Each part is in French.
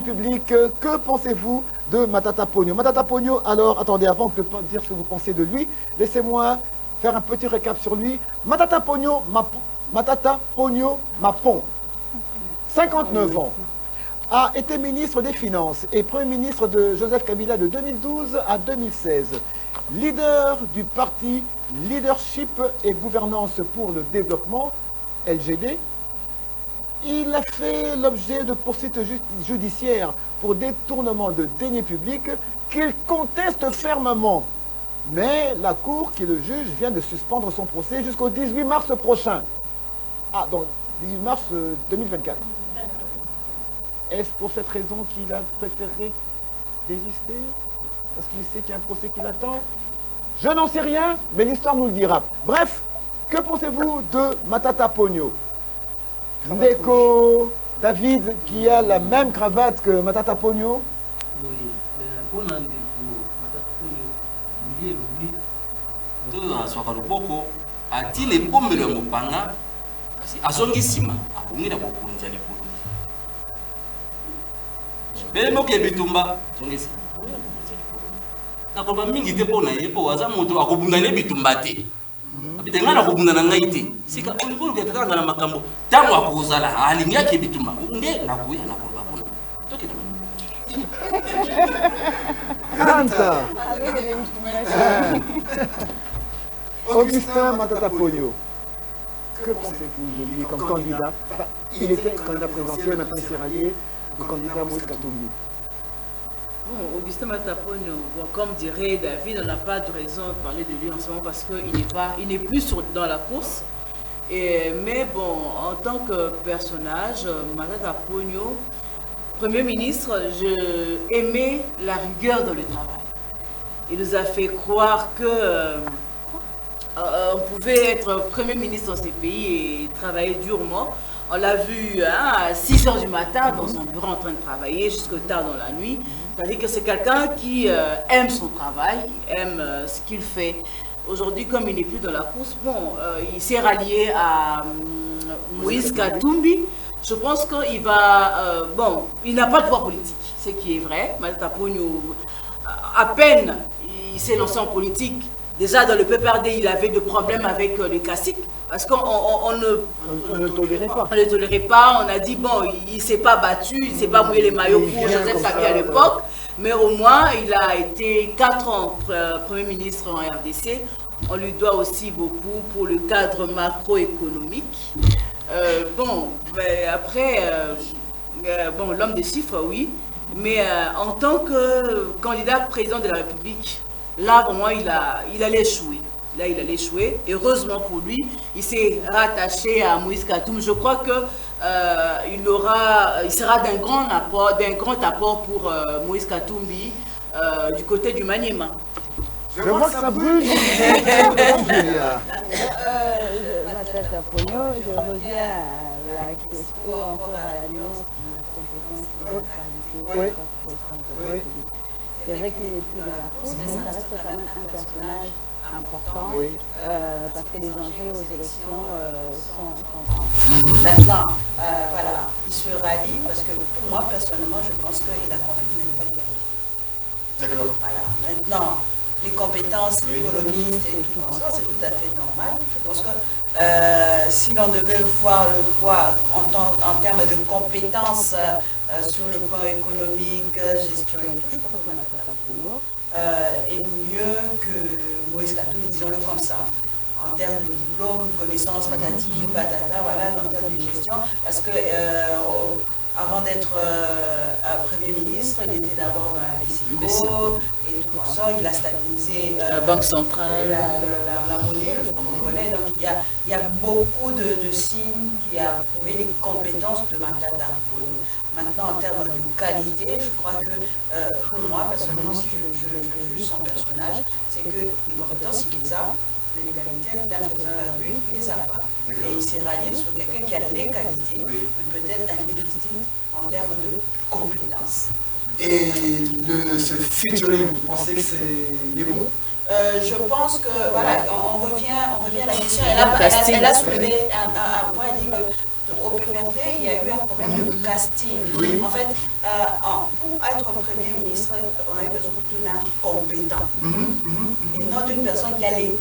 public, que pensez-vous de Matata Pogno? Matata Pogno, alors, attendez, avant de dire ce que vous pensez de lui, laissez-moi faire un petit récap sur lui. Matata Pogno Mapon, 59 ans, a été ministre des Finances et Premier ministre de Joseph Kabila de 2012 à 2016. Leader du parti Leadership et Gouvernance pour le Développement, LGD, il a fait l'objet de poursuites judiciaires pour détournement de deniers publics qu'il conteste fermement. Mais la Cour qui le juge vient de suspendre son procès jusqu'au 18 mars prochain. Ah, donc 18 mars 2024. Est-ce pour cette raison qu'il a préféré désister? Parce qu'il sait qu'il y a un procès qui l'attend? Je n'en sais rien, mais l'histoire nous le dira. Bref, que pensez-vous de Matata Pogno? Ndeko, David, qui a la même cravate que Matata Pogno? Oui, pour Ndeko, Matata Pogno, il est l'oubli. Tout dans son caroboko, a-t-il les bombes de Mopanga? A son guissima, a commis la boconja de Polo. Mais moi qui ai bitumba, son guissima. Nakoba mingi te pona yepo waza moto akobundana bitumba te. Abitenga na kobundana ngai te. Sika olikolo ke tata ngana makambo tango akozala alingi ake bitumba. Nde nakuya nakoba pona. Toki na. Kanta. Augustin Matata Pogno. Que pensez-vous de lui comme candidat? Il était candidat présidentiel, maintenant il s'est rallié au candidat Moïse Katumbi. Bon, Augustin Matata Pogno, bon, comme dirait David, on n'a pas de raison de parler de lui en ce moment parce qu'il n'est plus dans la course. Mais bon, en tant que personnage, Matata Pogno, Premier ministre, je aimais la rigueur dans le travail. Il nous a fait croire que on pouvait être Premier ministre dans ces pays et travailler durement. On l'a vu à 6 h du matin dans son bureau en train de travailler jusqu'au tard dans la nuit. C'est-à-dire que c'est quelqu'un qui aime son travail, aime ce qu'il fait. Aujourd'hui, comme il n'est plus dans la course, bon, il s'est rallié à Moïse Katumbi. Je pense qu'il va... bon, il n'a pas de pouvoir politique, ce qui est vrai. Matata Pogno, à peine il s'est lancé en politique. Déjà dans le PPRD, il avait des problèmes avec les caciques parce qu'on ne tolérait pas. On ne tolérait pas. On a dit, bon, il ne s'est pas battu, il ne s'est pas mouillé les maillots pour Joseph Kabila à l'époque. Mais au moins, il a été 4 ans Premier ministre en RDC. On lui doit aussi beaucoup pour le cadre macroéconomique. Bon, ben, après, bon, l'homme des chiffres, oui. Mais en tant que candidat président de la République, là, pour moi, il allait échouer. Là, il allait échouer. Heureusement pour lui, il s'est rattaché à Moïse Katumbi. Je crois que il sera d'un grand apport pour Moïse Katumbi du côté du Maniema. Je vois que ça brûle. Matata Pogno, je reviens à la question encore à la nuance de compétences. Oui. C'est vrai qu'il n'est plus dans la course, mais ça reste quand même un personnage important parce que les enjeux aux élections sont grands. Maintenant, voilà, il se rallie parce que pour moi, personnellement, je pense qu'il a compris qu'il n'avait pas de vérité. D'accord. Voilà. Maintenant, les compétences économiques et tout ça, c'est tout à fait normal. Je pense que si l'on devait voir le poids en termes de compétences sur le plan économique, gestion et tout, je crois que Matata Pogno est mieux que Moïse Katumbi, disons-le comme ça. En termes de diplôme, connaissances, patati, patata, voilà, en termes de gestion. Parce que avant d'être Premier ministre, il était d'abord à l'ESICO et tout ça. Il a stabilisé la Banque centrale, la monnaie, le fonds congolais. Donc il y a beaucoup de signes qui a prouvé les compétences de Matata Pogno. Maintenant, en termes de qualité, je crois que pour moi, personnellement, si je juge son personnage, c'est que les compétences qu'il a, les qualités d'un président de la République, il ne les a pas. Et il s'est rallié sur quelqu'un qui a les qualités, mais peut-être un déficit en termes de compétences. Et ce featuring, vous pensez que c'est bon? Je pense que, voilà, on revient à la question. Elle a soulevé un point, elle dit que au PPMD, il y a eu un problème de casting. En fait, pour être Premier ministre, on a eu besoin d'un compétent. Et non d'une personne qui a les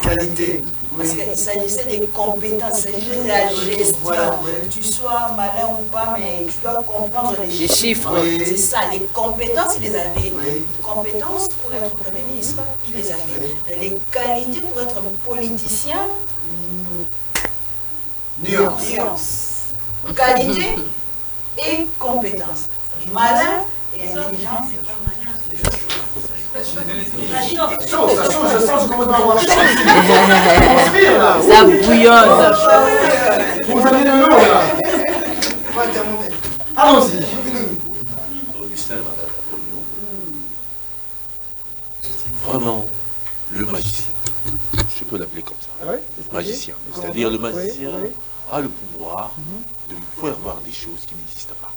qualités. Parce qu'il s'agissait des compétences, il s'agissait de la gestion. Tu sois malin ou pas, mais tu dois comprendre les chiffres. C'est ça, les compétences, il les avait. Les compétences pour être Premier ministre, il les avait. Les qualités pour être politicien, nuance. Qualité et compétence. Malin et intelligent, c'est pas malin. Je sens comment on va avoir chaud. Ça bouillonne. Vous avez de l'eau là. Allons-y. Vraiment, le magicien. Je peux l'appeler comme ça. Magicien. C'est-à-dire le magicien a le pouvoir de faire voir des choses qui n'existent pas.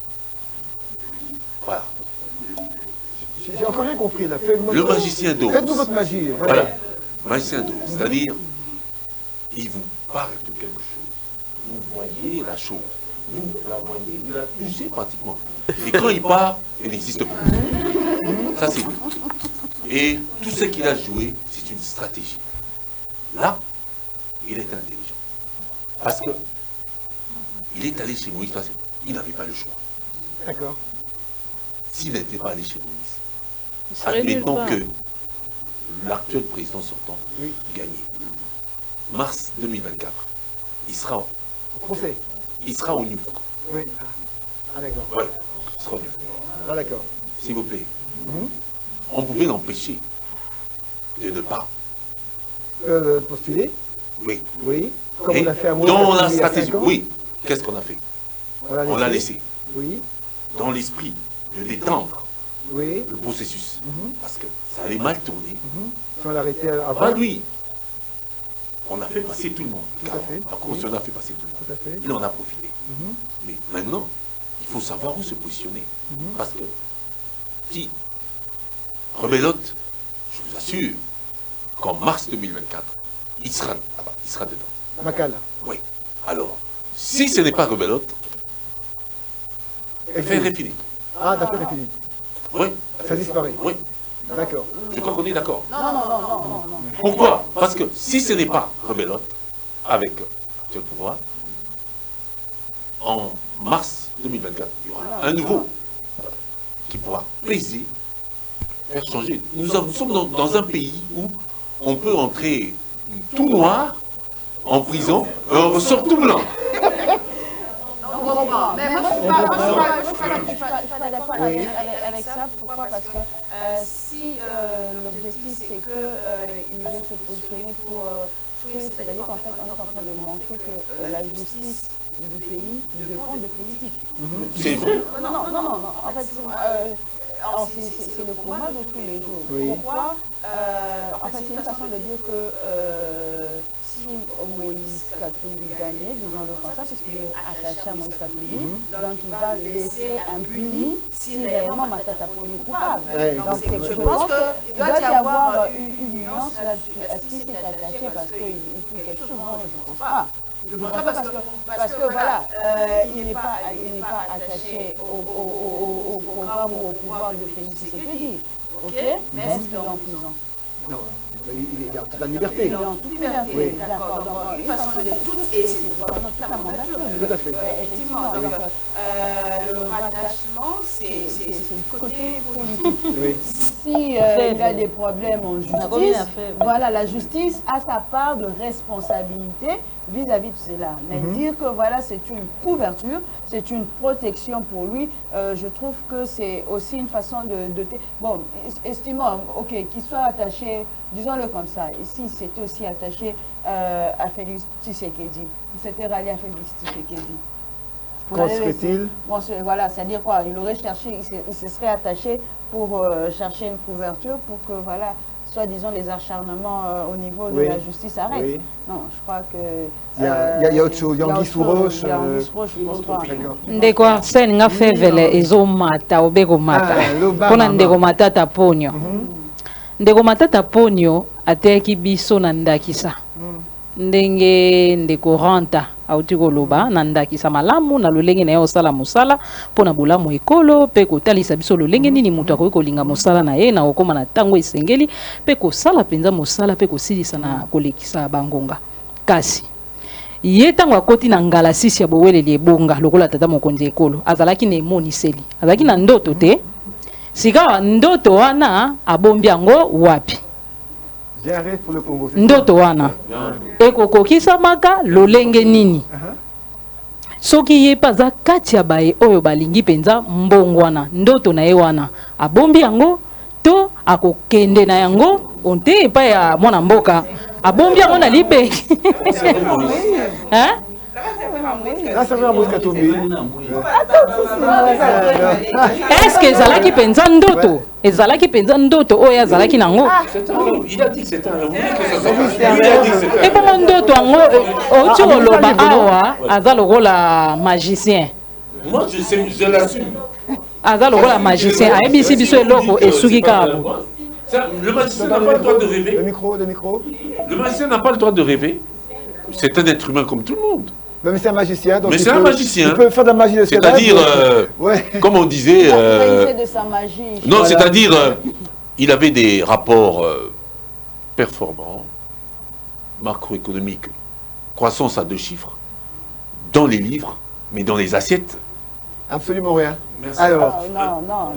Voilà. J'ai encore rien compris là. Le magicien d'eau. Faites-nous votre magie. Voilà. Magicien d'eau. C'est-à-dire, il vous parle de quelque chose. Vous voyez la chose. Vous la voyez. Vous la touchez pratiquement. Et quand il part, elle n'existe plus. Ça, c'est lui. Et tout ce qu'il a joué, c'est une stratégie. Là, il est intelligent. Parce que il est allé chez Moïse parce qu'il n'avait pas le choix. D'accord. S'il n'était pas allé chez Moïse, admettons que l'actuel président sortant gagnait. Mars 2024, il sera au procès. Il sera au niveau. Oui. Ah d'accord. Oui, il sera au niveau. Ah d'accord. S'il vous plaît. On pouvait l'empêcher de ne pas postuler. Oui. Oui. Comme on a fait à Moïse. Dans la stratégie, oui. Qu'est-ce qu'on a fait? On l'a laissé. Oui. Dans l'esprit de détendre le processus. Parce que ça allait mal tourner. Si on l'arrêtait avant. Pas lui. On a fait passer tout le monde. Tout à fait. La commission a fait passer tout le monde. Tout à fait. Il en a profité. Mais maintenant, il faut savoir où se positionner. Parce que si Rebellote, je vous assure qu'en mars 2024, il sera là-bas, il sera dedans. Makala. Oui. Alors, si ce n'est pas Rebellote, l'affaire est finie. Ah, l'affaire est finie. Oui. Ça disparaît. Oui. D'accord. Je crois qu'on est d'accord. Non. Pourquoi? Parce que si ce n'est pas Rebellote, avec le pouvoir, en mars 2024, il y aura un nouveau qui pourra peser, faire changer. Nous sommes dans un pays où on peut entrer tout noir en prison et on ressort tout blanc. Mais moi, je ne suis pas d'accord avec ça. Pourquoi? Parce que si l'objectif, c'est qu'il veut se positionner pour... C'est-à-dire qu'en fait, on est en train de montrer que la justice du pays dépend de politique. C'est vrai. Non. En fait, c'est le combat de tous les jours. Pourquoi? En fait, c'est une façon de dire que si Moïse Katumbi gagnait, disons-le comme ça, puisqu'il est attaché à Moïse Katumbi, donc il va laisser impuni si réellement Matata Ponyo est coupable. Donc je pense qu'il doit y avoir une nuance là-dessus. Est-ce qu'il s'est attaché parce qu'il fait quelque chose? Non, je ne pense pas. Je ne pense pas parce que voilà, il n'est pas attaché au programme ou au pouvoir de Félix Tshisekedi. Ok? Mais est-ce qu'il est en prison? Non, il est en toute la liberté. Il est en toute liberté, oui. D'accord. Donc, une façon de toute et c'est toute la mandature. Tout à fait. Effectivement. Donc, le rattachement, c'est le côté politique. Oui. Si il y a des problèmes en justice, voilà, la justice a sa part de responsabilité vis-à-vis de cela. Mais dire que voilà, c'est une couverture, c'est une protection pour lui, je trouve que c'est aussi une façon de... Bon, estimons, ok, qu'il soit attaché, disons-le comme ça, ici c'était aussi attaché à Félix Tshisekedi. Il s'était rallié à Félix Tshisekedi. Qu'en serait-il? Bon, voilà, c'est-à-dire quoi? Il aurait cherché, il se serait attaché pour chercher une couverture pour que, voilà, soit disons les acharnements au niveau de la justice arrêtent. Oui. Non, je crois que... Il y a autre chose, il y a Anguille sous roche. Je pense pas. Ndeko Arsène nga fevele ezomata obeko mata. Pona ndeko matata ponyo. Ndeko matata ponyo ateki biso na ndakisa. ndenge ndeko ranta auti koloba na ndakisa malamu na lolenge na ye osala mosala mpo na bolamu ekolo mpe kotalisa biso lolenge nini moto akoki kolinga mosala na ye na kokóma na ntango esengeli mpe kosala mpenza mosala mpe kosilisa na kolekisa bangonga. Kasi ye ntango akoti na ngala sisi ya boweleli ebonga lokola tata mokonzi ekolo azalaki na emoniseli azalaki na ndoto te sika ndoto wana abombi yango wapi ndoto wana ekokokisamaka lolenge nini soki ye mpe aza kati ya baye oyo balingi mpenza mbongwana ndoto na ye wana abombi yango to akokende na yango onte epai ya mwana mboka abombi yango na libeki. Est-ce que ezalaki penza ndoto ezalaki penza ndoto oyo azalaki nango ebongo ndoto yango oti koloba awa aza lokola magicien aza lokola magicien ayebisi biso eloko esuki kaka. Le magicien n'a pas le droit de rêver. Le micro. Le magicien n'a pas le droit de rêver. C'est un être humain comme tout le monde. Mais c'est un magicien. Donc mais c'est un magicien. Il peut faire de la magie de c'est-à-dire, comme on disait... de sa magie. Non, voilà. C'est-à-dire, il avait des rapports performants, macroéconomiques, croissance à 2 chiffres, dans les livres, mais dans les assiettes. Absolument rien. Merci. Alors. Non.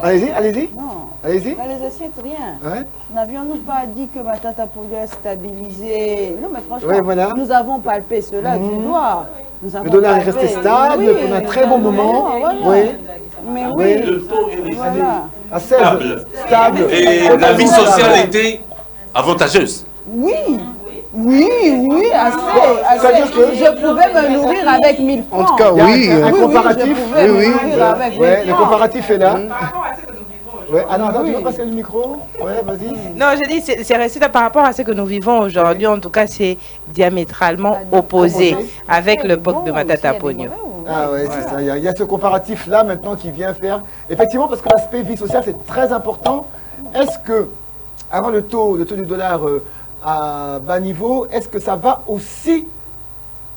Allez-y. Non. Allez-y. Dans les assiettes, rien. Ouais. N'avions-nous pas dit que Matata pouvait stabiliser? Non, mais franchement, oui, voilà. Nous avons palpé cela du doigt. Le dollar est resté stable pendant un très bon moment. Voilà. Oui. Mais oui. Le taux est resté à 16. Stable. Et la vie sociale était avantageuse. Oui, assez. Je pouvais me nourrir avec 1000 francs. En tout cas, oui. Un comparatif. Oui. Le comparatif est là. Ouais. Ah non, tu veux passer le micro? Ouais, vas-y. Non, je dis, c'est resté là par rapport à ce que nous vivons aujourd'hui. En tout cas, c'est diamétralement opposé avec l'époque de Matata Pogno. Ah ouais, c'est ça. Il y a ce comparatif-là maintenant qui vient faire. Effectivement, parce que l'aspect vie sociale, c'est très important. Est-ce que, avant le taux du dollar à bas niveau, est-ce que ça va aussi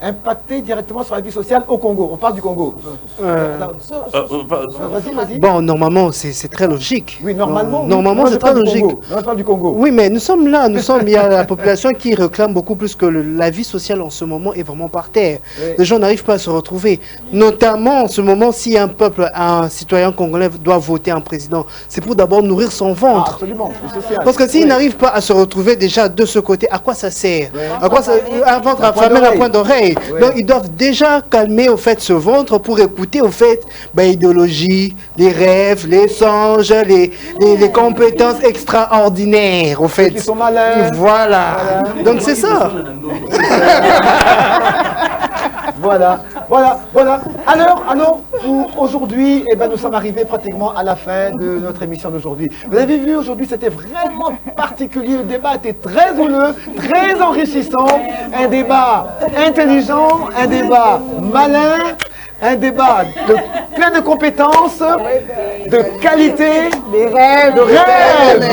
impacter directement sur la vie sociale au Congo? On parle du Congo. Vas-y. Bon, normalement, c'est très logique. Oui, normalement. Normalement, c'est très logique. On parle du Congo. Oui, mais nous sommes là. Il y a la population qui réclame beaucoup plus que la vie sociale en ce moment est vraiment par terre. Oui. Les gens n'arrivent pas à se retrouver. Notamment en ce moment, si un peuple, un citoyen congolais doit voter un président, c'est pour d'abord nourrir son ventre. Ah, absolument, c'est social. Parce que s'il n'arrive pas à se retrouver déjà de ce côté, à quoi ça sert? À quoi ça, un ventre affamé, un point d'oreille. Oui. Donc ils doivent déjà calmer au fait ce ventre pour écouter au fait l'idéologie, les rêves, les songes, les compétences extraordinaires au fait. Qui sont malins. Voilà. Donc c'est ça. Voilà. Alors, aujourd'hui, nous sommes arrivés pratiquement à la fin de notre émission d'aujourd'hui. Vous avez vu, aujourd'hui, c'était vraiment particulier. Le débat était très houleux, très enrichissant. Un débat intelligent, un débat malin, un débat plein de compétences, de qualité, de rêves.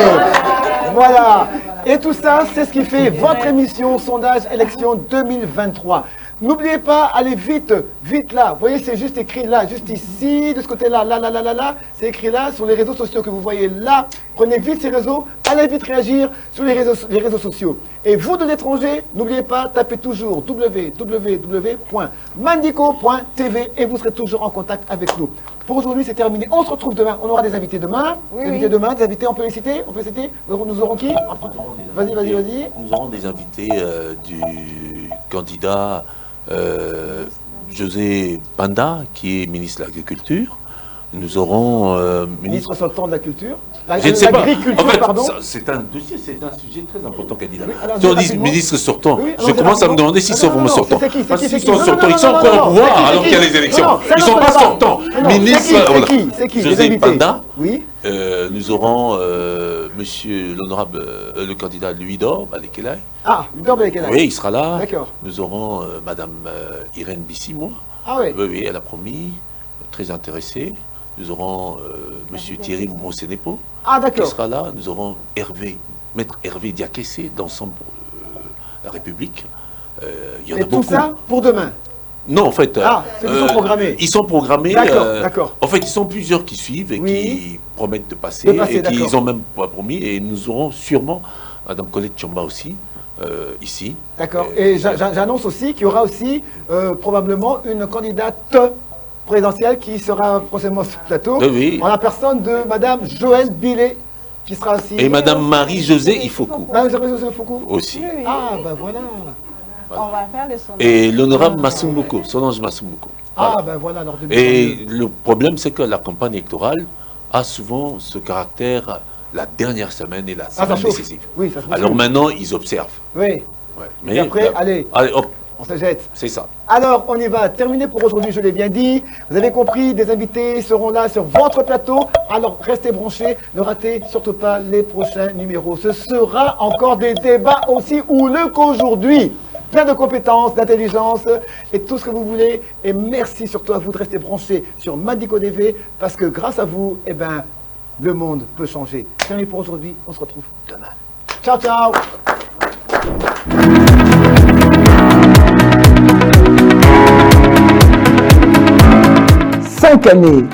Voilà. Et tout ça, c'est ce qui fait votre émission Sondage Élection 2023. N'oubliez pas, allez vite là. Vous voyez, c'est juste écrit là, juste ici, de ce côté-là, là. C'est écrit là, sur les réseaux sociaux que vous voyez là. Prenez vite ces réseaux, allez vite réagir sur les réseaux sociaux. Et vous de l'étranger, n'oubliez pas, tapez toujours www.mandico.tv et vous serez toujours en contact avec nous. Pour aujourd'hui, c'est terminé. On se retrouve demain. On aura des invités demain. Des invités, on peut les citer. Nous aurons qui? Vas-y. Nous aurons des invités du candidat José Panda, qui est ministre de l'Agriculture. Nous aurons ministre sortant de la Culture. Je ne sais pas. En fait, pardon. C'est un dossier, c'est un sujet très important, candidat. Oui, si on dit ministre sortant, je commence à me demander s'ils sont vraiment sortants. Parce qu'ils sont sortants, ils sont encore au pouvoir alors qu'il y a les élections. Ils ne sont pas sortants. Ministre, c'est qui? José Panda. Oui. Nous aurons monsieur l'honorable, le candidat Louis Dor Balekelaï. Ah, Louis Dor Balekelaï. Oui, il sera là. D'accord. Nous aurons madame Irène Bissimo. Ah oui. Oui, elle a promis, très intéressée. Nous aurons monsieur Thierry Monsenepo. Ah, d'accord. Qui sera là. Nous aurons Hervé Maître Hervé Diakessé d'Ensemble pour la République. Il y en Et a beaucoup. tout ça pour demain? Non, en fait, ils sont programmés. Ils sont programmés. D'accord. En fait, ils sont plusieurs qui suivent et qui promettent de passer, et qui ils ont même pas promis. Et nous aurons sûrement Madame Colette Tchamba aussi ici. D'accord. Et j'annonce aussi qu'il y aura aussi probablement une candidate présidentielle qui sera prochainement sur le plateau. Oui. En la personne de Madame Joëlle Billet, qui sera aussi. Et Madame Marie-Josée Ifoku. Madame Marie-Josée Ifoku aussi. Oui. Ah, ben voilà. On va faire le sondage. Et l'honorable Masumbuko, Solange Masumbuko. Ah, ben voilà. Alors, et le problème, c'est que la campagne électorale a souvent ce caractère, la dernière semaine et la semaine décisive. Oui, ça se Alors maintenant, ils observent. Oui. Ouais. Mais et après, allez, hop. On se jette. C'est ça. Alors, on y va. Terminé pour aujourd'hui, je l'ai bien dit. Vous avez compris, des invités seront là sur votre plateau. Alors, restez branchés. Ne ratez surtout pas les prochains numéros. Ce sera encore des débats aussi houleux qu'aujourd'hui. Plein de compétences, d'intelligence et tout ce que vous voulez. Et merci surtout à vous de rester branchés sur Madico TV parce que grâce à vous, eh ben, le monde peut changer. Terminé pour aujourd'hui. On se retrouve demain. Ciao, ciao. 5 années